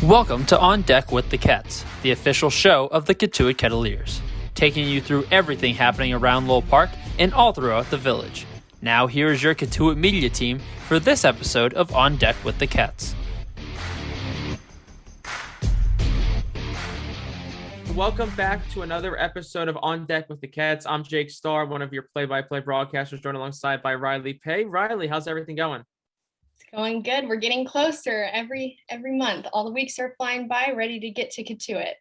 Welcome to On Deck with the Ketts, the official show of the Cotuit Kettleers, taking you through everything happening around Lowell Park and all throughout the village. Now here is your Cotuit media team for this episode of On Deck with the Ketts. Welcome back to another episode of On Deck with the Ketts. I'm Jake Starr, one of your play-by-play broadcasters, joined alongside by Rylee. Hey, Rylee, how's everything going? It's going good. We're getting closer every month. All the weeks are flying by, ready to get to Cotuit.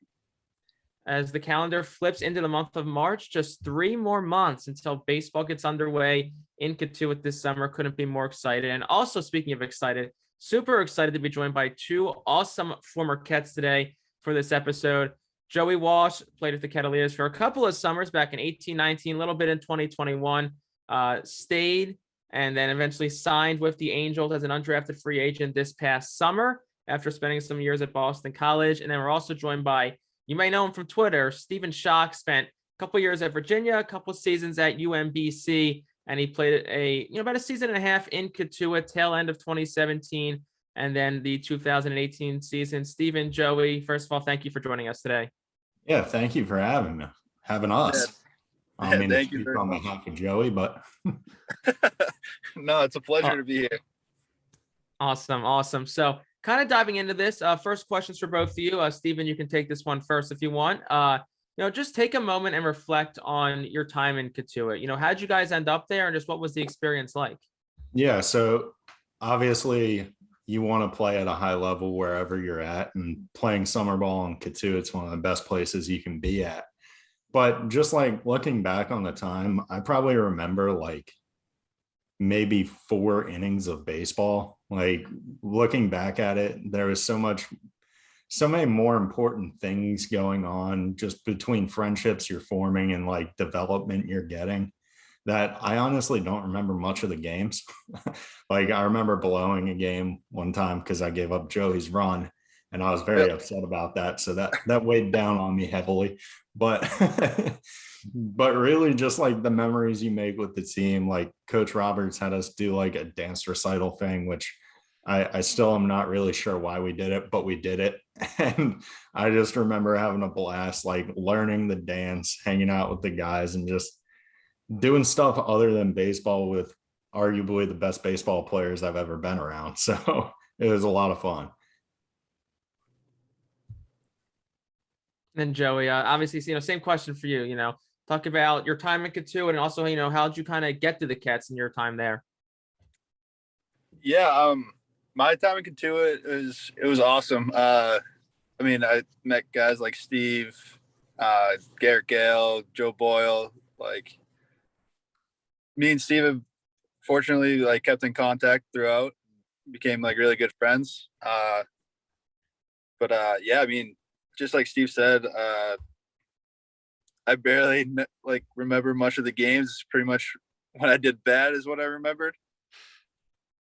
As the calendar flips into the month of March, just 3 more months until baseball gets underway in Cotuit this summer. Couldn't be more excited. And also, speaking of excited, super excited to be joined by 2 awesome former Ketts today for this episode. Joey Walsh played with the Kettleers for a couple of summers back in 18-19, a little bit in 2021, stayed and then eventually signed with the Angels as an undrafted free agent this past summer after spending some years at Boston College. And then we're also joined by, you may know him from Twitter, Schoch. Spent a couple years at Virginia, a couple seasons at UMBC, and he played about a season and a half in Cotuit, tail end of 2017, and then the 2018 season. Steven, Joey, first of all, thank you for joining us today. Yeah, thank you for having us. I mean, thank you on behalf of Joey, but no, it's a pleasure to be here. Awesome. So kind of diving into this, first questions for both of you. Steven, you can take this one first if you want. Just take a moment and reflect on your time in Cotuit. How'd you guys end up there and just what was the experience like? Yeah, so obviously you want to play at a high level wherever you're at, and playing summer ball in Cotuit is one of the best places you can be at. But just like looking back on the time, I probably remember like maybe 4 innings of baseball. Like looking back at it, there was so many more important things going on just between friendships you're forming and like development you're getting, that I honestly don't remember much of the games. Like I remember blowing a game one time because I gave up Joey's run, and I was very upset about that. So that weighed down on me heavily. But but really just like the memories you make with the team, like Coach Roberts had us do like a dance recital thing, which I still am not really sure why we did it, but we did it. And I just remember having a blast, like learning the dance, hanging out with the guys, and just doing stuff other than baseball with arguably the best baseball players I've ever been around. So it was a lot of fun. And Joey, obviously, same question for you. Talk about your time in Cotuit, and also, how'd you kind of get to the Ketts in your time there? Yeah, my time in Cotuit was awesome. I met guys like Steve, Garrett Gale, Joe Boyle. Like me and Steve have fortunately like kept in contact throughout, became like really good friends. Just like Steve said, I barely remember much of the games. It's pretty much when I did bad is what I remembered.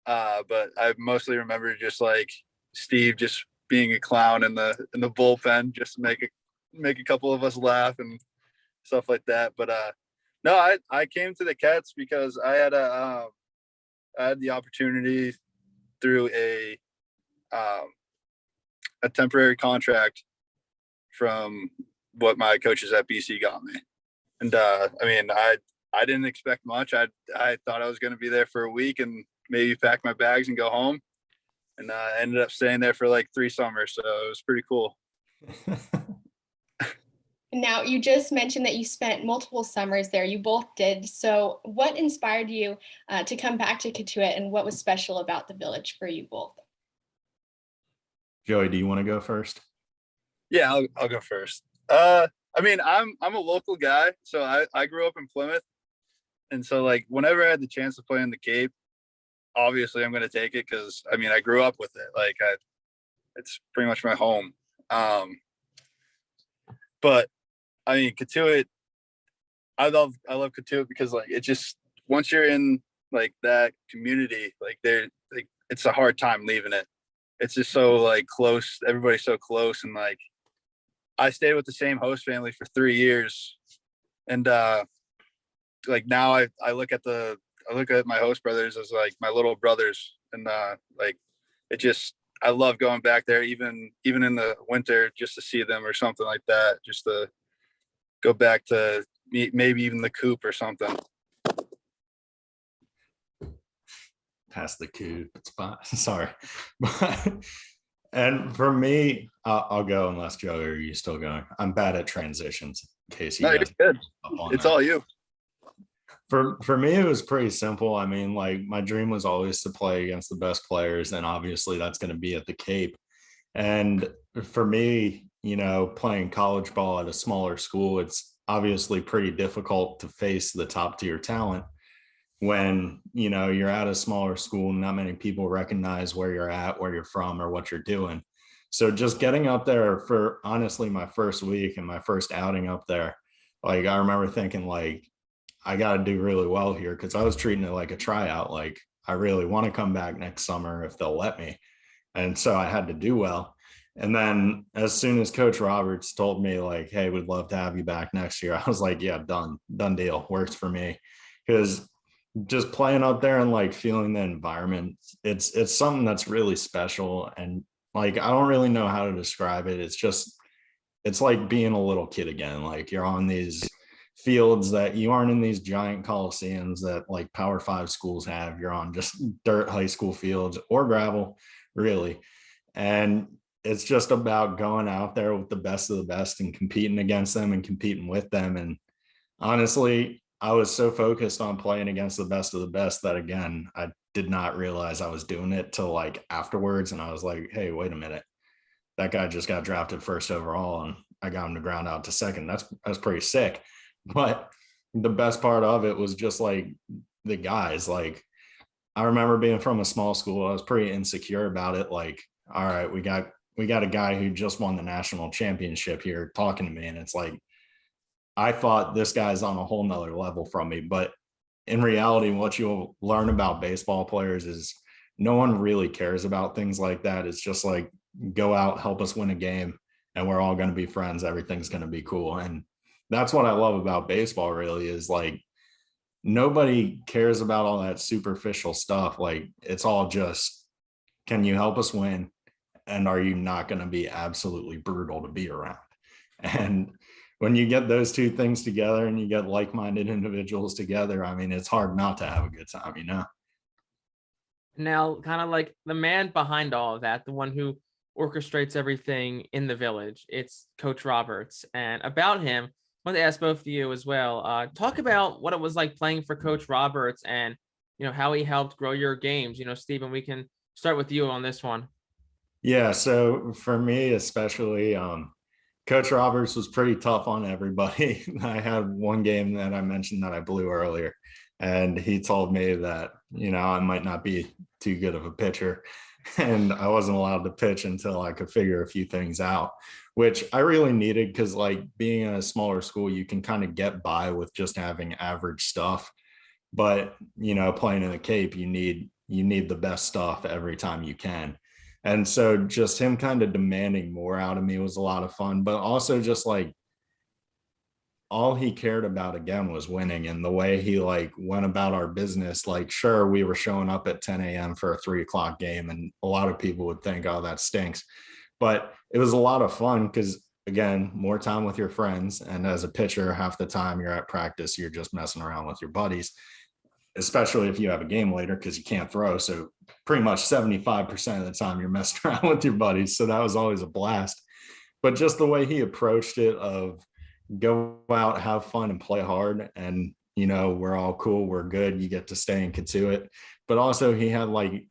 But I mostly remember just like Steve just being a clown in the bullpen, just to make a couple of us laugh and stuff like that. But no, I came to the Ketts because I had the opportunity through a temporary contract from what my coaches at BC got me. And I didn't expect much. I thought I was going to be there for a week and maybe pack my bags and go home. And I ended up staying there for like 3 summers. So it was pretty cool. Now, you just mentioned that you spent multiple summers there. You both did. So what inspired you to come back to Cotuit, and what was special about the village for you both? Joey, do you want to go first? Yeah, I'll go first. I'm a local guy, so I grew up in Plymouth, and so like whenever I had the chance to play in the Cape, obviously I'm going to take it because I grew up with it. Like it's pretty much my home. But Cotuit, I love Cotuit because like it just, once you're in like that community, like it's a hard time leaving it. It's just so like close. Everybody's so close, and like I stayed with the same host family for 3 years, and like now I look at my host brothers as like my little brothers, and like it just I love going back there, even in the winter, just to see them or something like that, just to go back to maybe even the coop or something. Past the coop, it's fine. Sorry. And for me, I'll go unless Joe, are you still going? I'm bad at transitions in case you No, guys you're good. It's that. all you. For me, it was pretty simple. I mean, like my dream was always to play against the best players, and obviously that's going to be at the Cape. And for me, you know, playing college ball at a smaller school, it's obviously pretty difficult to face the top tier talent when, you know, you're at a smaller school and not many people recognize where you're at, where you're from, or what you're doing. So just getting up there for honestly my first week and my first outing up there, like I remember thinking like, I got to do really well here, because I was treating it like a tryout. Like I really want to come back next summer if they'll let me. And so I had to do well. And then as soon as Coach Roberts told me like, hey, we'd love to have you back next year, I was like, yeah, done deal, works for me. Because just playing up there and like feeling the environment, it's something that's really special. And like, I don't really know how to describe it. It's like being a little kid again. Like you're on these fields that you aren't in these giant coliseums that like Power 5 schools have. You're on just dirt high school fields or gravel, really. And it's just about going out there with the best of the best and competing against them and competing with them. And honestly, I was so focused on playing against the best of the best that, again, I did not realize I was doing it till like afterwards. And I was like, hey, wait a minute. That guy just got drafted first overall and I got him to ground out to second. That's pretty sick. But the best part of it was just like the guys. Like I remember being from a small school, I was pretty insecure about it. Like, all right, we got a guy who just won the national championship here talking to me. And it's like, I thought this guy's on a whole nother level from me. But in reality, what you'll learn about baseball players is no one really cares about things like that. It's just like, go out, help us win a game, and we're all going to be friends. Everything's going to be cool. And that's what I love about baseball, really, is like nobody cares about all that superficial stuff. Like it's all just, can you help us win? And are you not going to be absolutely brutal to be around? And when you get those two things together and you get like-minded individuals together, I mean, it's hard not to have a good time, you know? Now, kind of like the man behind all of that, the one who orchestrates everything in the village, it's Coach Roberts. And about him, I want to ask both of you as well. Talk about what it was like playing for Coach Roberts and, you know, how he helped grow your games. You know, Stephen, we can start with you on this one. Yeah. So for me, especially, Coach Roberts was pretty tough on everybody. I had one game that I mentioned that I blew earlier, and he told me that, you know, I might not be too good of a pitcher and I wasn't allowed to pitch until I could figure a few things out, which I really needed because, like, being in a smaller school, you can kind of get by with just having average stuff. But, you know, playing in the Cape, you need the best stuff every time you can. And so just him kind of demanding more out of me was a lot of fun, but also just like all he cared about again was winning, and the way he like went about our business. Like, sure, we were showing up at 10 a.m. for a 3 o'clock game, and a lot of people would think, oh, that stinks. But it was a lot of fun because, again, more time with your friends. And as a pitcher, half the time you're at practice, you're just messing around with your buddies, especially if you have a game later because you can't throw. So pretty much 75% of the time you're messing around with your buddies. So that was always a blast. But just the way he approached it of go out, have fun, and play hard. And, you know, we're all cool. We're good. You get to stay and Cotuit. But also he had like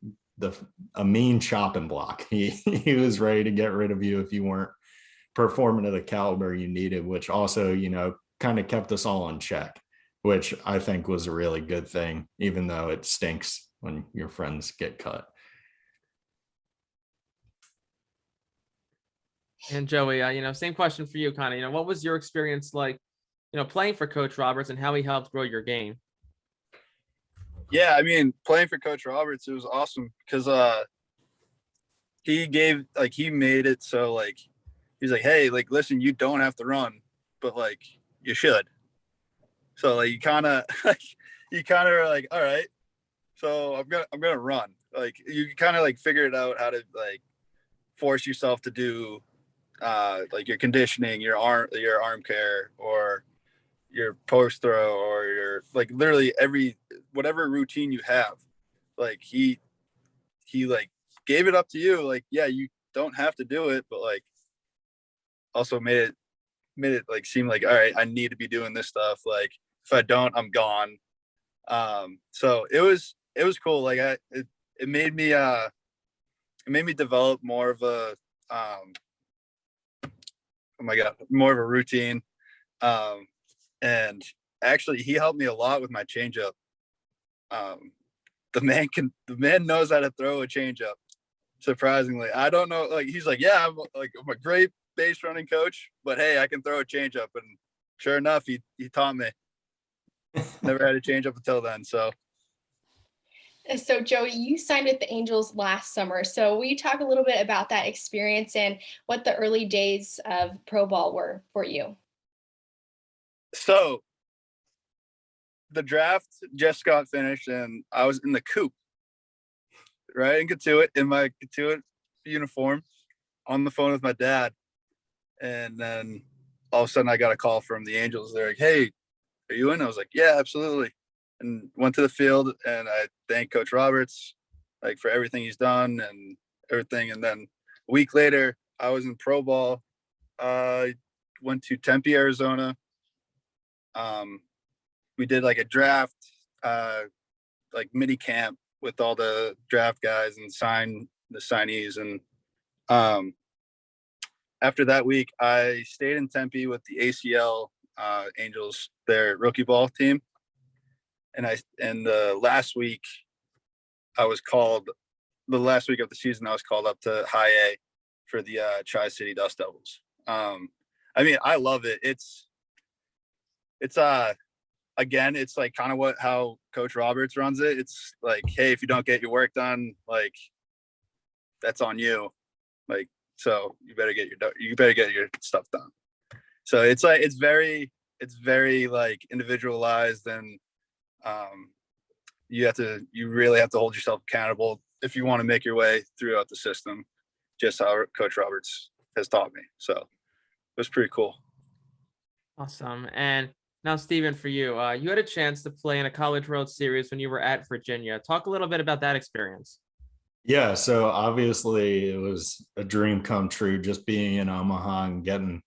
a mean chopping block. He was ready to get rid of you if you weren't performing to the caliber you needed, which also, you know, kind of kept us all in check, which I think was a really good thing, even though it stinks when your friends get cut. And Joey, you know, same question for you, kind of, you know, what was your experience like, you know, playing for Coach Roberts and how he helped grow your game? Yeah, I mean, playing for Coach Roberts, it was awesome because he made it so like he's like, hey, like, listen, you don't have to run, but like you should. So like you kind of are like, all right, so I'm gonna run. Like you kind of like figured out how to like force yourself to do like your conditioning, your arm care, or your post throw, or your like literally whatever routine you have. Like he like gave it up to you. Like, yeah, you don't have to do it, but like also made it like seem like, all right, I need to be doing this stuff. Like if I don't, I'm gone. So it was cool. Like it made me develop more of a more of a routine. And actually he helped me a lot with my changeup. The man knows how to throw a changeup. Surprisingly, I don't know. Like he's like, yeah, I'm a great base running coach, but hey, I can throw a changeup. And sure enough, he taught me. Never had a changeup until then. So Joey, you signed with the Angels last summer. So will you talk a little bit about that experience and what the early days of pro ball were for you? So the draft just got finished and I was in the coop, right in Cotuit, in my Cotuit uniform, on the phone with my dad. And then all of a sudden I got a call from the Angels. They're like, hey, are you in? I was like, yeah, absolutely. And went to the field and I thanked Coach Roberts like for everything he's done and everything. And then a week later I was in pro ball. Went to Tempe, Arizona. We did like a draft, like mini camp with all the draft guys and the signees. And after that week, I stayed in Tempe with the ACL Angels, their rookie ball team. And the last week of the season, I was called up to high A for the Tri-City Dust Devils. I mean, I love it. It's again, it's like kind of how Coach Roberts runs it. It's like, hey, if you don't get your work done, like that's on you. Like, so you better get your stuff done. So it's like, it's very like individualized, and you really have to hold yourself accountable if you want to make your way throughout the system, just how Coach Roberts has taught me. So it was pretty cool. Awesome. And now, Steven, for you, you had a chance to play in a College World Series when you were at Virginia. Talk a little bit about that experience. Yeah, so obviously it was a dream come true just being in Omaha and getting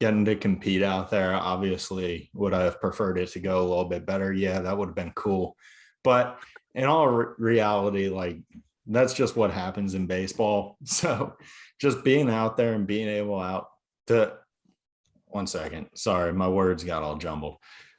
to compete out there. Obviously, would I have preferred it to go a little bit better? Yeah, that would have been cool. But in all reality, like that's just what happens in baseball. So just being out there and being able out to, one second, sorry, my words got all jumbled.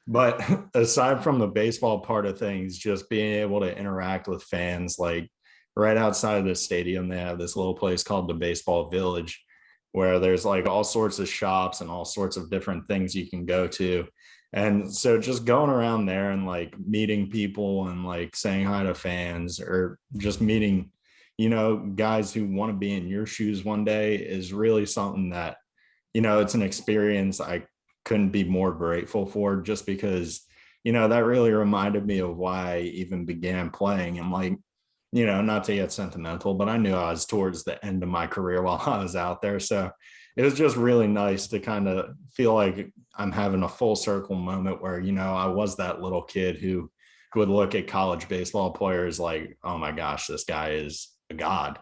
But aside from the baseball part of things, just being able to interact with fans, like right outside of the stadium, they have this little place called the Baseball Village, where there's like all sorts of shops and all sorts of different things you can go to. And so just going around there and like meeting people and like saying hi to fans, or just meeting, guys who want to be in your shoes one day, is really something that, it's an experience I couldn't be more grateful for, just because, that really reminded me of why I even began playing. And like, not to get sentimental, but I knew I was towards the end of my career while I was out there. So it was just really nice to kind of feel like I'm having a full circle moment where, I was that little kid who would look at college baseball players like, oh my gosh, this guy is a god.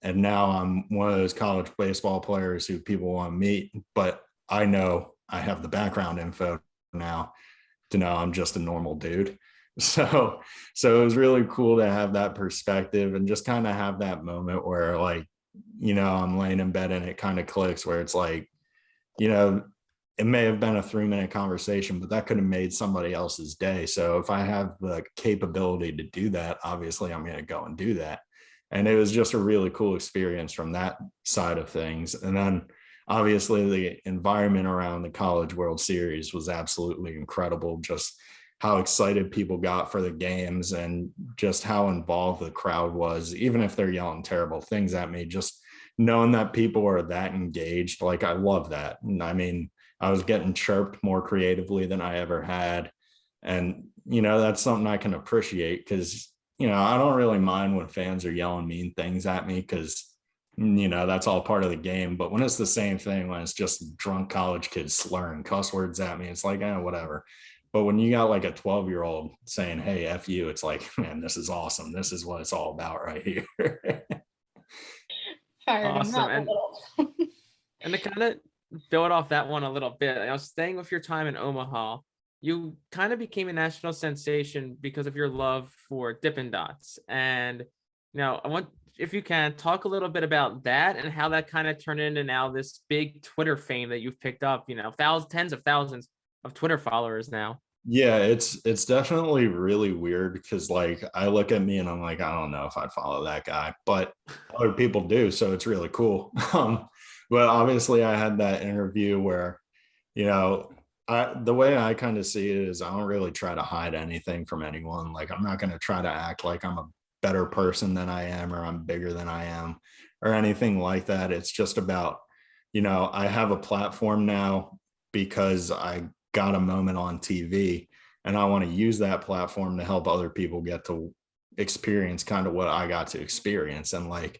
And now I'm one of those college baseball players who people want to meet, but I know I have the background info now to know I'm just a normal dude. So it was really cool to have that perspective and just kind of have that moment where like, I'm laying in bed and it kind of clicks, where it's like, it may have been a 3-minute conversation, but that could have made somebody else's day. So if I have the capability to do that, obviously I'm going to go and do that. And it was just a really cool experience from that side of things. And then obviously the environment around the College World Series was absolutely incredible. Just how excited people got for the games and just how involved the crowd was, even if they're yelling terrible things at me, just knowing that people are that engaged. Like, I love that. And I mean, I was getting chirped more creatively than I ever had. And, that's something I can appreciate, because, I don't really mind when fans are yelling mean things at me, because, that's all part of the game. But when it's the same thing, when it's just drunk college kids slurring cuss words at me, it's like, whatever. But when you got like a 12-year-old saying, hey, F you, it's like, man, this is awesome. This is what it's all about right here. Fired him Awesome. up a little. And to kind of build off that one a little bit, I was staying with your time in Omaha. You kind of became a national sensation because of your love for Dippin' Dots. And I want, if you can, talk a little bit about that and how that kind of turned into now this big Twitter fame that you've picked up, tens of thousands of Twitter followers now. Yeah, it's definitely really weird because like I look at me and I'm like, I don't know if I'd follow that guy, but other people do, so it's really cool. But obviously I had that interview where, the way I kind of see it is I don't really try to hide anything from anyone. Like I'm not going to try to act like I'm a better person than I am, or I'm bigger than I am, or anything like that. It's just about, I have a platform now because I got a moment on TV, and I want to use that platform to help other people get to experience kind of what I got to experience. And like,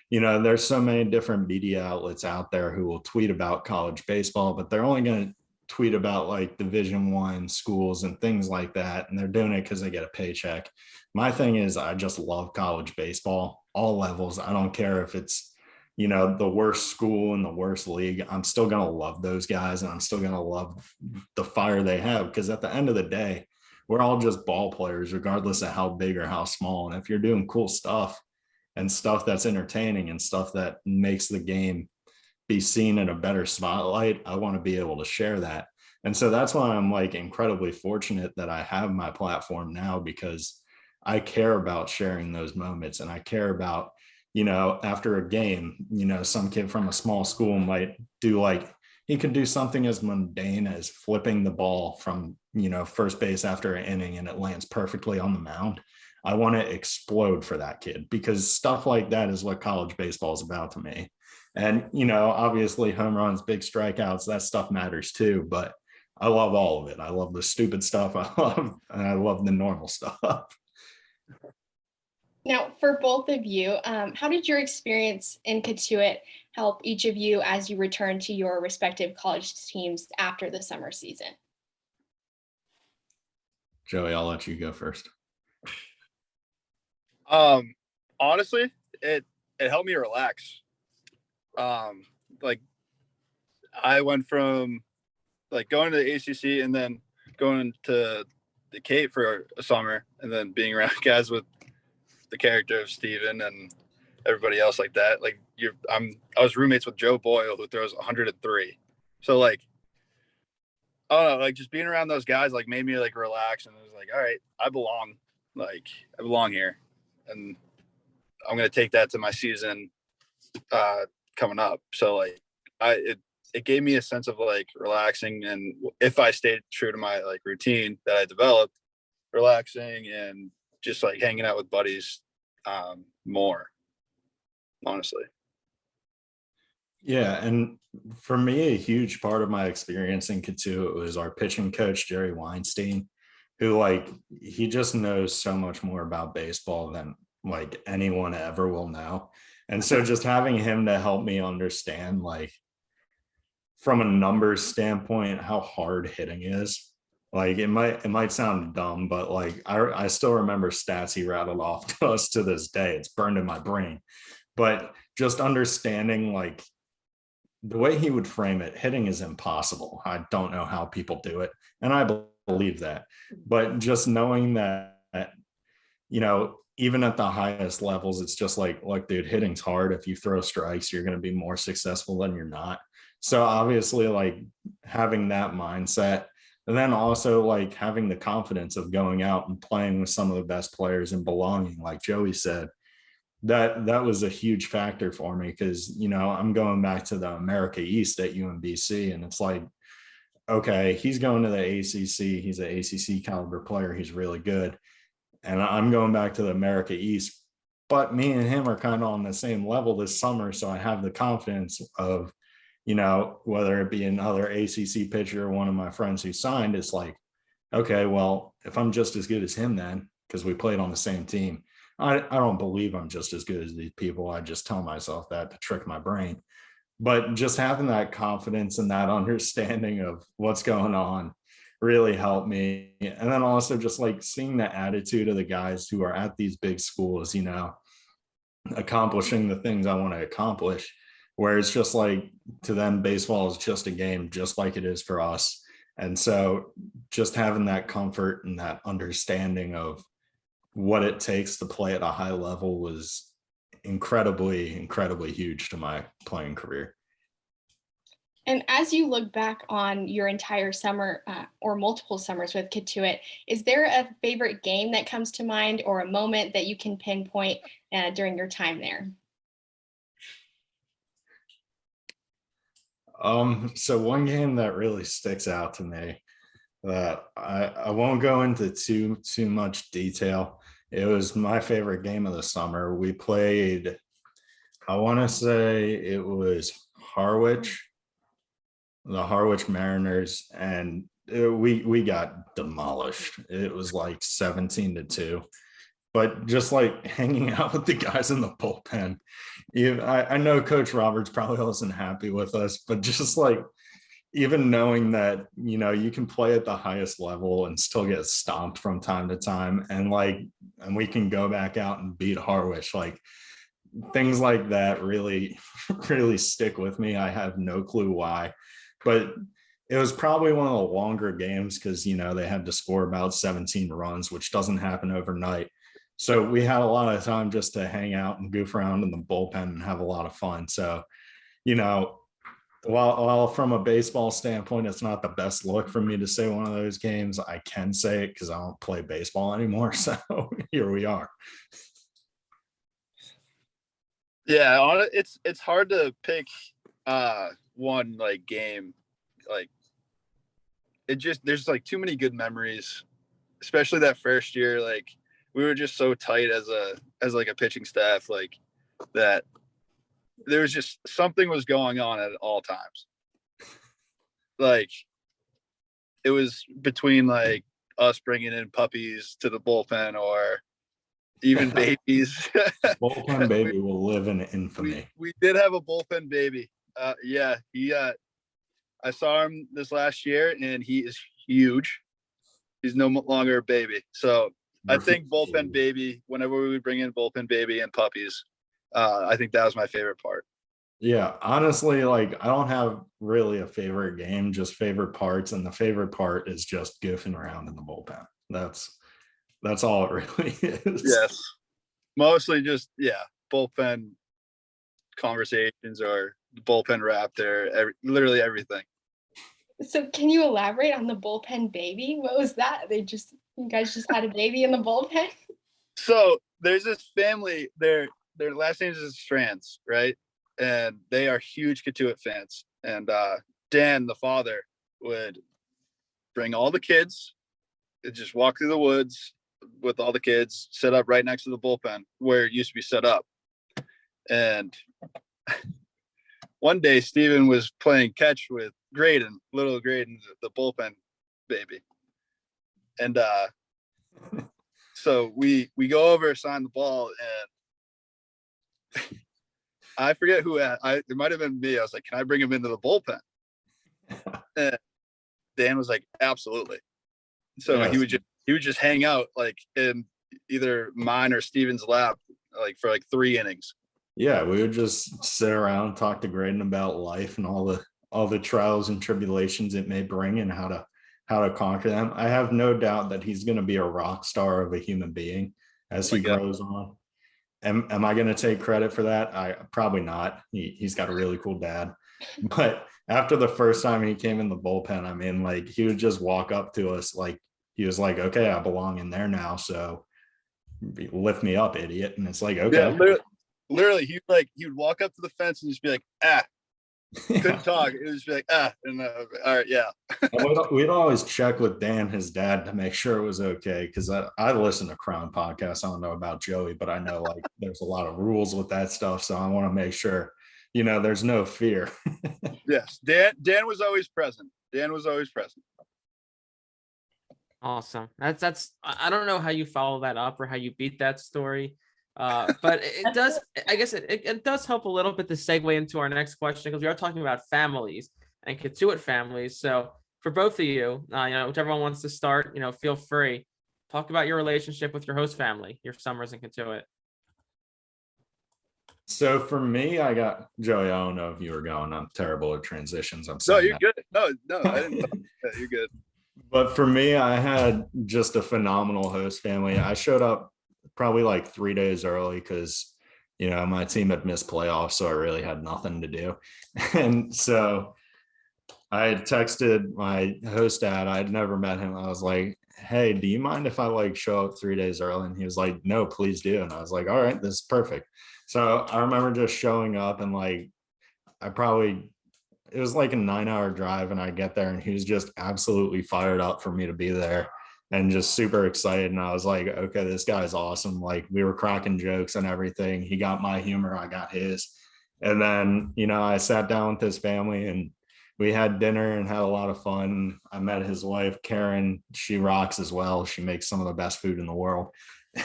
there's so many different media outlets out there who will tweet about college baseball, but they're only going to tweet about like Division I schools and things like that. And they're doing it because they get a paycheck. My thing is, I just love college baseball, all levels. I don't care if it's, the worst school in the worst league. I'm still going to love those guys, and I'm still going to love the fire they have, because at the end of the day, we're all just ball players, regardless of how big or how small. And if you're doing cool stuff and stuff that's entertaining and stuff that makes the game be seen in a better spotlight, I want to be able to share that. And so that's why I'm like incredibly fortunate that I have my platform now, because I care about sharing those moments, and I care about, after a game, some kid from a small school might do like, he could do something as mundane as flipping the ball from, first base after an inning and it lands perfectly on the mound. I want to explode for that kid, because stuff like that is what college baseball is about to me. And, obviously home runs, big strikeouts, that stuff matters too, but I love all of it. I love the stupid stuff. I love the normal stuff. Now, for both of you, how did your experience in Cotuit help each of you as you return to your respective college teams after the summer season? Joey, I'll let you go first. Honestly, it helped me relax. Like I went from like going to the ACC and then going to the Cape for a summer, and then being around guys with the character of Steven and everybody else like that. Like I was roommates with Joe Boyle, who throws 103. So like, I don't know, like just being around those guys like made me like relax, and it was like, all right, I belong here, and I'm gonna take that to my season coming up. So like it gave me a sense of like relaxing, and if I stayed true to my like routine that I developed, relaxing and just like hanging out with buddies more, honestly. Yeah, and for me, a huge part of my experience in Cotuit was our pitching coach, Jerry Weinstein, who like, he just knows so much more about baseball than like anyone ever will know. And so just having him to help me understand, like from a numbers standpoint, how hard hitting is. Like it might sound dumb, but like I still remember stats he rattled off to us to this day. It's burned in my brain. But just understanding like the way he would frame it, hitting is impossible. I don't know how people do it, and I believe that. But just knowing that, even at the highest levels, it's just like, look, dude, hitting's hard. If you throw strikes, you're going to be more successful than you're not. So obviously, like having that mindset, and then also like having the confidence of going out and playing with some of the best players and belonging, like Joey said, that was a huge factor for me, because I'm going back to the America East at UMBC, and it's like, okay, he's going to the ACC, he's an ACC caliber player, he's really good, and I'm going back to the America East, but me and him are kind of on the same level this summer. So I have the confidence of, whether it be another ACC pitcher or one of my friends who signed, it's like, okay, well, if I'm just as good as him then, because we played on the same team, I don't believe I'm just as good as these people. I just tell myself that to trick my brain. But just having that confidence and that understanding of what's going on really helped me. And then also just like seeing the attitude of the guys who are at these big schools, accomplishing the things I want to accomplish, where it's just like to them, baseball is just a game, just like it is for us. And so just having that comfort and that understanding of what it takes to play at a high level was incredibly huge to my playing career. And as you look back on your entire summer or multiple summers with Cotuit, is there a favorite game that comes to mind or a moment that you can pinpoint during your time there? So one game that really sticks out to me that I won't go into too much detail. It was my favorite game of the summer. We played, I want to say it was the Harwich Mariners, and we got demolished. It was like 17-2. But just like hanging out with the guys in the bullpen, I know Coach Roberts probably wasn't happy with us, but just like even knowing that you can play at the highest level and still get stomped from time to time, and we can go back out and beat Harwich, like things like that really really stick with me. I have no clue why, but it was probably one of the longer games because they had to score about 17 runs, which doesn't happen overnight. So we had a lot of time just to hang out and goof around in the bullpen and have a lot of fun. So while from a baseball standpoint, it's not the best look for me to say one of those games, I can say it because I don't play baseball anymore. So here we are. Yeah, it's hard to pick one game. There's too many good memories, especially that first year. We were just so tight as a pitching staff, that there was just something was going on at all times. It was between us bringing in puppies to the bullpen or even babies. Bullpen baby will live in infamy. We did have a bullpen baby. Yeah, I saw him this last year and he is huge. He's no longer a baby. So I think bullpen baby, whenever we would bring in bullpen baby and puppies, I think that was my favorite part. Yeah, honestly, I don't have really a favorite game, just favorite parts. And the favorite part is just goofing around in the bullpen. That's all it really is. Yes. Mostly just, bullpen conversations or the bullpen raptor, literally everything. So can you elaborate on the bullpen baby? What was that? You guys just had a baby in the bullpen? So there's this family, their last name is Strands, right? And they are huge Cotuit fans. And Dan, the father, would bring all the kids and just walk through the woods with all the kids, set up right next to the bullpen where it used to be set up. And one day Steven was playing catch with little Graydon, the bullpen baby. And so we go over, sign the ball, and I forget who it might have been me. I was like, can I bring him into the bullpen? And Dan was like, absolutely. So yes. he would just hang out in either mine or Steven's lap for 3 innings. Yeah, we would just sit around, talk to Graydon about life and all the trials and tribulations it may bring and how to conquer them. I have no doubt that he's going to be a rock star of a human being as he grows on. Am I going to take credit for that? Probably not. He's got a really cool dad. But after the first time he came in the bullpen, he would just walk up to us he was like, okay, I belong in there now. So lift me up, idiot. And it's like, okay. Yeah, literally he would walk up to the fence and just be like, couldn't talk. It was just like, and all right, yeah. We'd always check with Dan, his dad, to make sure it was okay. Because I listen to Crown podcasts. I don't know about Joey, but I know there's a lot of rules with that stuff. So I want to make sure, there's no fear. Yes, Dan was always present. Awesome. That's I don't know how you follow that up or how you beat that story. But it does, I guess it does help a little bit to segue into our next question, because we are talking about families and Cotuit families. So for both of you, whichever one wants to start, feel free. Talk about your relationship with your host family, your summers in Cotuit. So for me, I got Joey. I don't know if you were going. I'm terrible at transitions. I'm No, saying you're good. No, I didn't. You're good. But for me, I had just a phenomenal host family. I showed up probably like 3 days early because, my team had missed playoffs, so I really had nothing to do. And so I had texted my host dad. I'd never met him. I was like, hey, do you mind if I show up 3 days early? And he was like, no, please do. And I was like, all right, this is perfect. So I remember just showing up and it was like a 9-hour drive, and I get there and he was just absolutely fired up for me to be there and just super excited. And I was like, okay, this guy's awesome. We were cracking jokes and everything. He got my humor, I got his. And then, I sat down with his family and we had dinner and had a lot of fun. I met his wife, Karen. She rocks as well. She makes some of the best food in the world.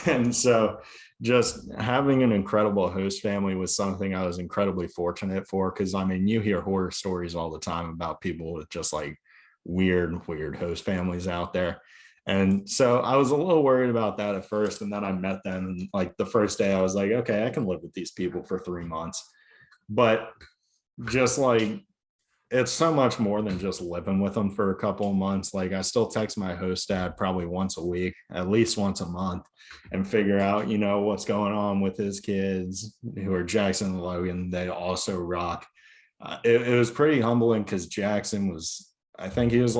And so just having an incredible host family was something I was incredibly fortunate for, because you hear horror stories all the time about people with just weird host families out there. And so I was a little worried about that at first. And then I met them, and the first day I was like, okay, I can live with these people for 3 months. But just it's so much more than just living with them for a couple of months. I still text my host dad probably once a week, at least once a month, and figure out, what's going on with his kids, who are Jackson and Logan. They also rock. It was pretty humbling because Jackson I think he was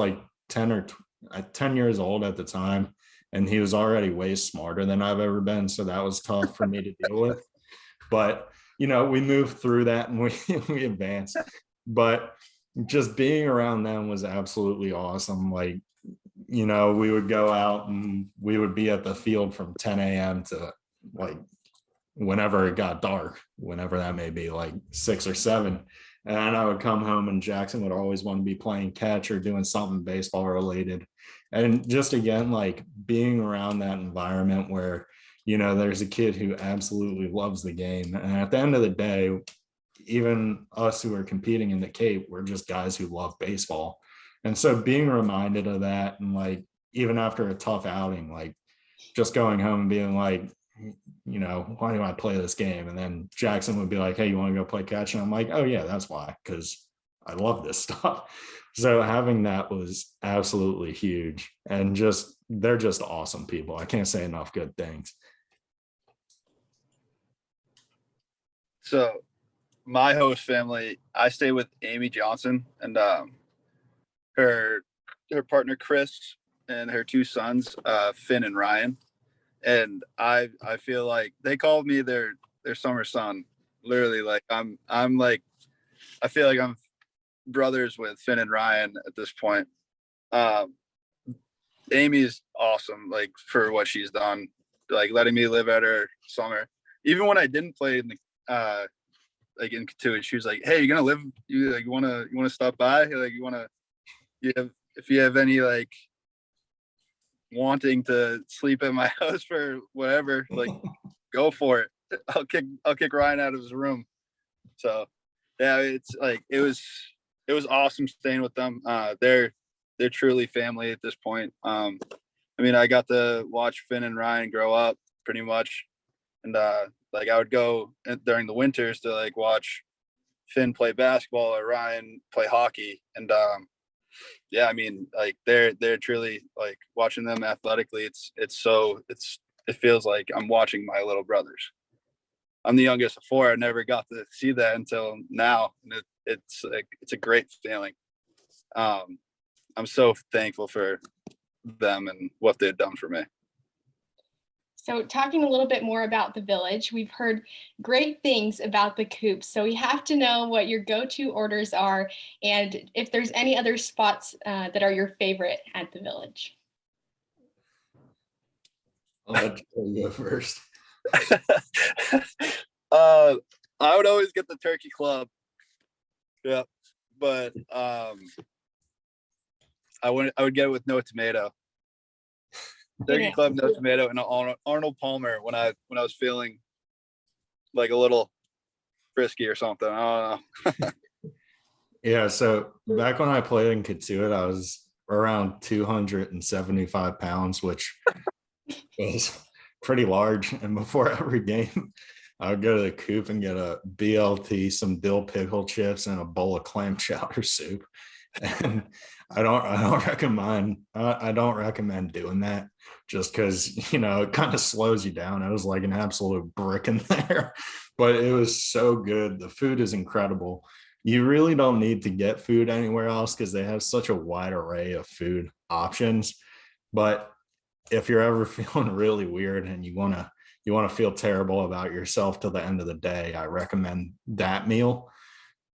10 years old at the time, and he was already way smarter than I've ever been. So that was tough for me to deal with. But, we moved through that and we advanced. But just being around them was absolutely awesome. We would go out and we would be at the field from 10 a.m. to whenever it got dark, whenever that may be, 6 or 7. And I would come home and Jackson would always want to be playing catch or doing something baseball related. And just again, being around that environment where, there's a kid who absolutely loves the game. And at the end of the day, even us who are competing in the Cape, we're just guys who love baseball. And so being reminded of that, and even after a tough outing, just going home and being why do I play this game? And then Jackson would be like, hey, you want to go play catch? And I'm like, oh yeah, that's why, because I love this stuff. So having that was absolutely huge. And they're just awesome people. I can't say enough good things. So my host family, I stay with Amy Johnson and her partner Chris and her 2 sons, Finn and Ryan. And I feel like they called me their summer son. Literally, I'm I feel like I'm brothers with Finn and Ryan at this point. Amy's awesome, for what she's done, letting me live at her summer. Even when I didn't play in the in Cotuit, she was like, hey, you're gonna live, you wanna stop by, if you have any wanting to sleep at my house for whatever, go for it. I'll kick Ryan out of his room. So yeah, it's it was awesome staying with them. They're truly family at this point. I got to watch Finn and Ryan grow up pretty much, and I would go during the winters to watch Finn play basketball or Ryan play hockey. And they're truly watching them athletically. It feels like I'm watching my little brothers. I'm the youngest of 4. I never got to see that until now. And it's a great feeling. I'm so thankful for them and what they've done for me. So talking a little bit more about the village, we've heard great things about the coops. So we have to know what your go-to orders are and if there's any other spots that are your favorite at the village. I'll let you go first. I would always get the turkey club. Yeah. But I would get it with no tomato. Turkey club, no tomato, and Arnold Palmer when I was feeling like a little frisky or something. I don't know. Yeah, so back when I played in Cotuit, I was around 275 pounds, which was pretty large. And before every game, I would go to the coop and get a BLT, some dill pickle chips, and a bowl of clam chowder soup. And I don't recommend doing that, just because, it kind of slows you down. I was like an absolute brick in there, but it was so good. The food is incredible. You really don't need to get food anywhere else because they have such a wide array of food options. But if you're ever feeling really weird and you want to feel terrible about yourself till the end of the day, I recommend that meal.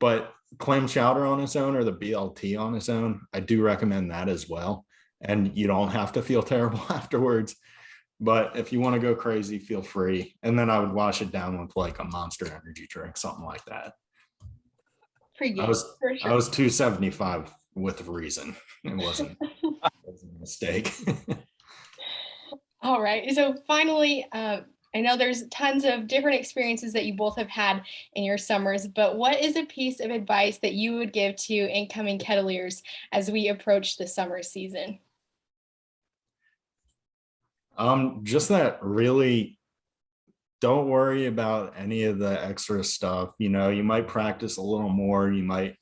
But clam chowder on its own or the BLT on its own, I do recommend that as well. And you don't have to feel terrible afterwards. But if you want to go crazy, feel free. And then I would wash it down with like a Monster Energy drink, something like that. Pretty good. I was For sure. 275 with reason. It wasn't a mistake. All right. So finally, I know there's tons of different experiences that you both have had in your summers, but what is a piece of advice that you would give to incoming Kettleers as we approach the summer season? Just that really don't worry about any of the extra stuff. You might practice a little more. You might,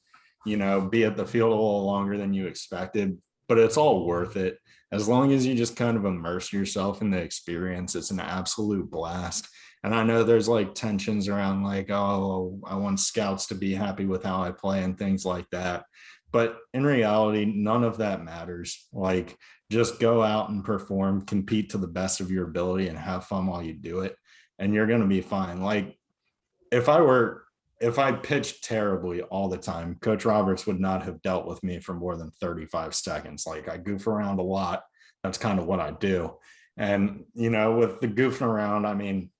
be at the field a little longer than you expected, but it's all worth it. As long as you just kind of immerse yourself in the experience, it's an absolute blast. And I know there's like tensions around like, oh, I want scouts to be happy with how I play and things like that. But in reality, none of that matters. Like, just go out and perform, compete to the best of your ability and have fun while you do it. And you're going to be fine. Like if I pitched terribly all the time, Coach Roberts would not have dealt with me for more than 35 seconds. Like I goof around a lot. That's kind of what I do. And, with the goofing around, I mean,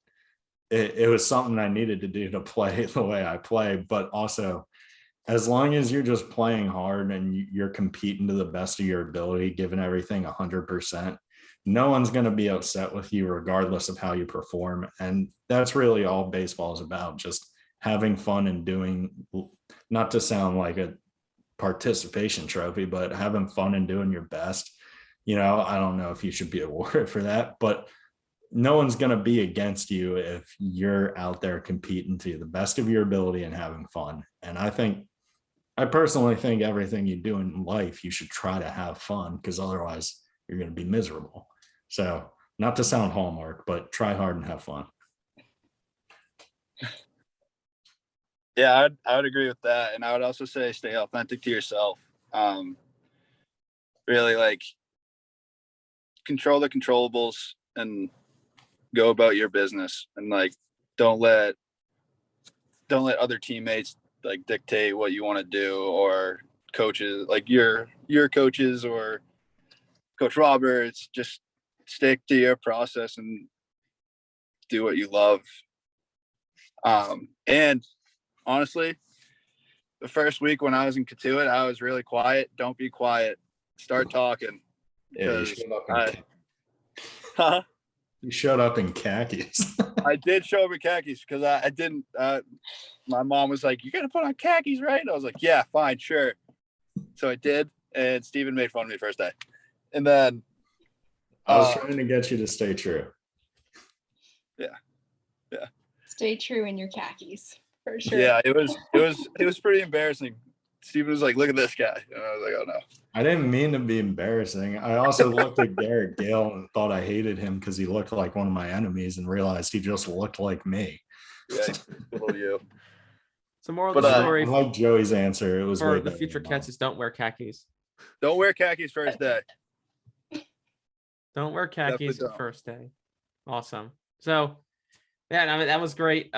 it was something I needed to do to play the way I play, but also as long as you're just playing hard and you're competing to the best of your ability, giving everything 100%, no one's going to be upset with you regardless of how you perform. And that's really all baseball is about, just having fun and doing, not to sound like a participation trophy, but having fun and doing your best. I don't know if you should be awarded for that, but no one's going to be against you if you're out there competing to the best of your ability and having fun. And I personally think everything you do in life, you should try to have fun, because otherwise you're going to be miserable. So not to sound Hallmark, but try hard and have fun. Yeah, I would agree with that. And I would also say stay authentic to yourself. Really like control the controllables and go about your business, and like don't let other teammates like dictate what you want to do, or coaches like your coaches or Coach Roberts. Just stick to your process and do what you love. And honestly, the first week when I was in Cotuit, I was really quiet. Don't be quiet. Start talking. Yeah, you showed up in khakis. I did show up in khakis because I didn't. My mom was like, "You're gonna put on khakis, right?" And I was like, "Yeah, fine, sure." So I did, and Steven made fun of me first day. And then I was trying to get you to stay true. Yeah. Stay true in your khakis, for sure. Yeah, it was pretty embarrassing. Steven was like, "Look at this guy," and I was like, "Oh no." I didn't mean to be embarrassing. I also looked at Garrett Gale and thought I hated him because he looked like one of my enemies, and realized he just looked like me. Yeah, little you. So moral of the story, I like Joey's answer. It was for the future Ketts is don't wear khakis. Don't wear khakis first day. Don't wear khakis the first day. Awesome. So, yeah, I mean, that was great.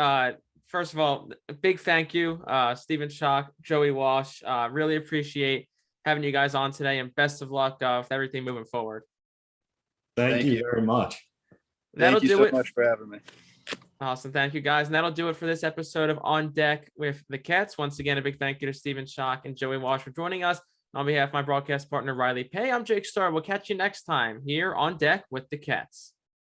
First of all, a big thank you, Stephen Schoch, Joey Walsh. Really appreciate having you guys on today, and best of luck with everything moving forward. Thank you very much. Thank you so much for having me. Awesome. Thank you, guys. And that'll do it for this episode of On Deck with the Ketts. Once again, a big thank you to Stephen Schoch and Joey Walsh for joining us. On behalf of my broadcast partner, Rylee Pay, I'm Jake Starr. We'll catch you next time here on Deck with the Ketts.